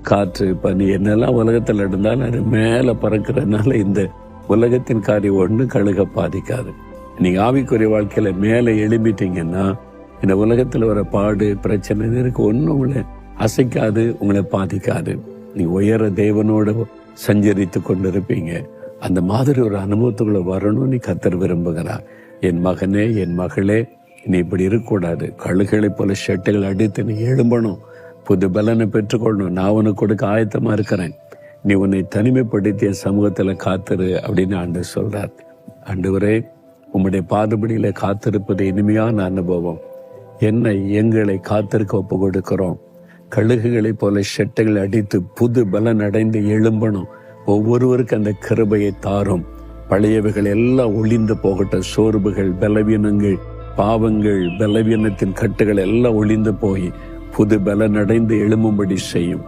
காற்று, பனி என்னெல்லாம் உலகத்தில் இருந்தாலும் அது மேலே பறக்கிறதுனால இந்த உலகத்தின் காரியம் ஒன்று கழுக பாதிக்காது. நீங்க ஆவிக்குரிய வாழ்க்கையில மேலே எழும்பிட்டீங்கன்னா இந்த உலகத்தில் வர பாடு, பிரச்சனை இருக்கு ஒன்றும் உங்களை அசைக்காது, உங்களை பாதிக்காது. நீ உயர தேவனோடு சஞ்சரித்து கொண்டிருப்பீங்க. அந்த மாதிரி ஒரு அனுபவத்துக்குள்ள வரணும்னு கர்த்தர் விரும்புகிறார். என் மகனே, என் மகளே, நீ இப்படி இருக்கக்கூடாது. கழுகளை போல ஷெட்டுகள் அடித்து நீ எழும்பணும், புது பலனை பெற்றுக்கொள்ளணும். நான் உனக்கு கொடுக்க ஆயத்தமா இருக்கிறேன். நீ உன்னை தனிமைப்படுத்திய சமூகத்துல காத்திரு அப்படின்னு ஆண்டவர் சொல்றார். ஆண்டவரே, உம்முடைய பாதபடியில காத்திருப்பது இனிமையான அனுபவம். என்னை எங்களை காத்திருக்க ஒப்பு கொடுக்கிறோம். கழுகுகளை போல ஷெட்டுகள் அடித்து புது பலன் அடைந்து எழும்பணும். ஒவ்வொருவருக்கு அந்த கிருபையை தாரும். பழையவைகள் எல்லாம் ஒளிந்து போகட்டும். சோர்வுகள், பலவீனங்கள், பாவங்கள், பலவீனத்தின் கட்டுகள் எல்லாம் ஒளிந்து போய் புது பலன் அடைந்து எழும்பும்படி செய்யும்.